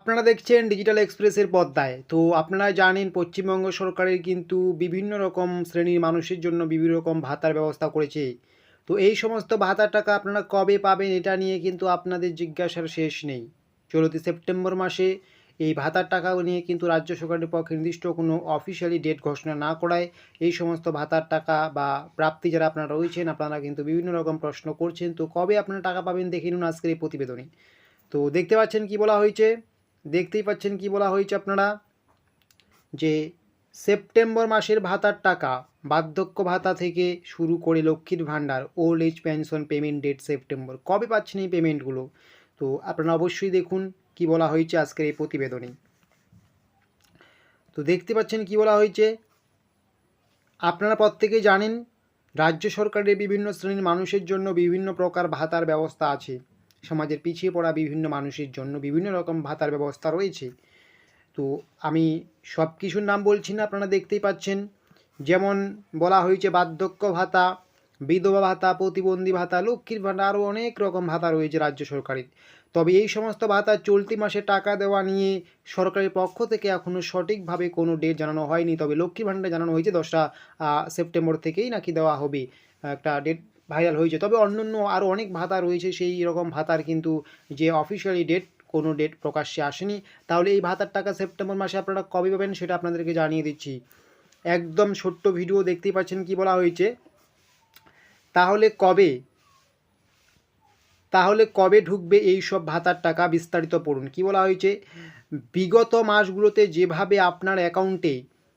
আপনারা দেখছেন ডিজিটাল এক্সপ্রেসের পর্দায়। তো আপনারা জানেন পশ্চিমবঙ্গ সরকারের কিন্তু বিভিন্ন রকম শ্রেণীর মানুষের জন্য বিভিন্ন রকম ভাতার ব্যবস্থা করেছে। তো এই সমস্ত ভাতার টাকা আপনারা কবে পাবেন এটা নিয়ে কিন্তু আপনাদের জিজ্ঞাসার শেষ নেই। চলতি সেপ্টেম্বর মাসে এই ভাতার টাকা নিয়ে কিন্তু রাজ্য সরকারের পক্ষে নির্দিষ্ট কোনো অফিসিয়ালি ডেট ঘোষণা না করায় এই সমস্ত ভাতার টাকা বা প্রাপ্তি যারা আপনারা রয়েছেন আপনারা কিন্তু বিভিন্ন রকম প্রশ্ন করছেন। তো কবে আপনারা টাকা পাবেন দেখে নিন আজকের এই প্রতিবেদনে। তো দেখতে পাচ্ছেন কি বলা হয়েছে, দেখতেই পাচ্ছেন কি বলা হয়েছে আপনারা যে সেপ্টেম্বর মাসের ভাতার টাকা বার্ধক্য ভাতা থেকে শুরু করে লক্ষ্মীর ভাণ্ডার old age pension payment date September কবে পাচ্ছেন এই পেমেন্টগুলো। তো আপনারা অবশ্যই দেখুন কি বলা হয়েছে আজকের এই প্রতিবেদনে। তো দেখতে পাচ্ছেন কি বলা হয়েছে, আপনারা প্রত্যেকেই জানেন রাজ্য সরকারের বিভিন্ন শ্রেণীর মানুষের জন্য বিভিন্ন প্রকার ভাতার ব্যবস্থা আছে। সমাজের পিছিয়ে পড়া বিভিন্ন মানুষের জন্য বিভিন্ন রকম ভাতার ব্যবস্থা রয়েছে। তো আমি সব কিছুর নাম বলছি না, আপনারা দেখতেই পাচ্ছেন। যেমন বলা হয়েছে বার্ধক্য ভাতা, বিধবা ভাতা, প্রতিবন্ধী ভাতা, লক্ষ্মীর ভাণ্ডার, আরও অনেক রকম ভাতা রয়েছে রাজ্য সরকারের। তবে এই সমস্ত ভাতা চলতি মাসে টাকা দেওয়া নিয়ে সরকারের পক্ষ থেকে এখনও সঠিকভাবে কোনো ডেট জানানো হয়নি। তবে লক্ষ্মীর ভাণ্ডার জানানো হয়েছে 10টা সেপ্টেম্বর থেকেই নাকি দেওয়া হবে, একটা ডেট ভাইরাল হয়েছে। তবে অন্যান্য আরও অনেক ভাতা রয়েছে, সেই রকম ভাতার কিন্তু যে অফিসিয়ালি ডেট কোনো ডেট প্রকাশ্যে আসেনি। তাহলে এই ভাতার টাকা সেপ্টেম্বর মাসে আপনারা কবে পাবেন সেটা আপনাদেরকে জানিয়ে দিচ্ছি। একদম ছোট্ট ভিডিও দেখতেই পাচ্ছেন কি বলা হয়েছে। তাহলে কবে তাহলে কবে ঢুকবে এই সব ভাতার টাকা বিস্তারিত পড়ুন। কি বলা হয়েছে, বিগত মাসগুলোতে যেভাবে আপনার অ্যাকাউন্টে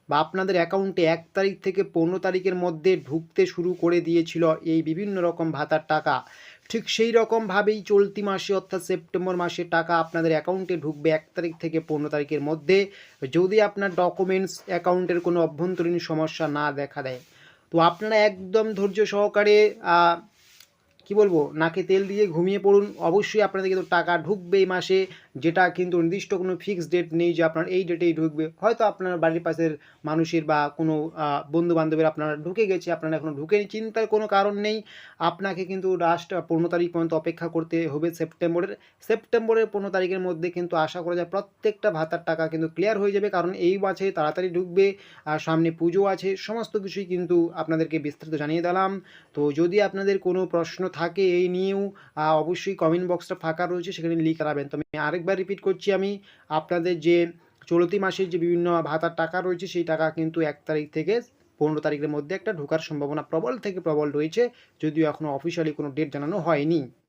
বা আপনাদের অ্যাকাউন্টে 1 তারিখ থেকে 15 তারিখের মধ্যে ঢুকতে শুরু করে দিয়েছিল এই বিভিন্ন রকম ভাতার টাকা, ঠিক সেই রকমভাবেই চলতি মাসে অর্থাৎ সেপ্টেম্বর মাসে টাকা আপনাদের অ্যাকাউন্টে ঢুকবে 1 তারিখ থেকে 15 তারিখের মধ্যে, যদি আপনার ডকুমেন্টস অ্যাকাউন্টের কোনো অভ্যন্তরীণ সমস্যা না দেখা দেয়। তো আপনারা একদম ধৈর্য সহকারে কি বলবো, নাকে তেল দিয়ে ঘুমিয়ে পড়ুন। অবশ্যই আপনাদের কিন্তু টাকা ঢুকবে এই মাসে, যেটা কিন্তু নির্দিষ্ট কোনো ফিক্সড ডেট নেই যে আপনার এই ডেটেই ঢুকবে। হয়তো আপনার বাড়ির পাশের মানুষের বা কোনো বন্ধু বান্ধবের আপনারা ঢুকে গেছে, আপনারা এখনও ঢুকেনি, চিন্তার কোনো কারণ নেই। আপনাকে কিন্তু লাস্ট 15 তারিখ পর্যন্ত অপেক্ষা করতে হবে সেপ্টেম্বরের 15 তারিখের মধ্যে কিন্তু আশা করা যায় প্রত্যেকটা ভাতার টাকা কিন্তু ক্লিয়ার হয়ে যাবে, কারণ এই মাসে তাড়াতাড়ি ঢুকবে। আর সামনে পুজো আছে, সমস্ত কিছুই কিন্তু আপনাদেরকে বিস্তারিত জানিয়ে দিলাম। তো যদি আপনাদের কোনো প্রশ্ন থাকে এই নিয়েও অবশ্যই কমেন্ট বক্সটা ফাঁকা রয়েছে, সেখানে লিখাবেন। তো আমি আরেকবার রিপিট করছি, আমি আপনাদের যে চলতি মাসের যে বিভিন্ন ভাতার টাকা রয়েছে সেই টাকা কিন্তু 1 তারিখ থেকে 15 তারিখের মধ্যে একটা ঢোকার সম্ভাবনা প্রবল থেকে প্রবল রয়েছে, যদিও এখনও অফিসিয়ালি কোনো ডেট জানানো হয়নি।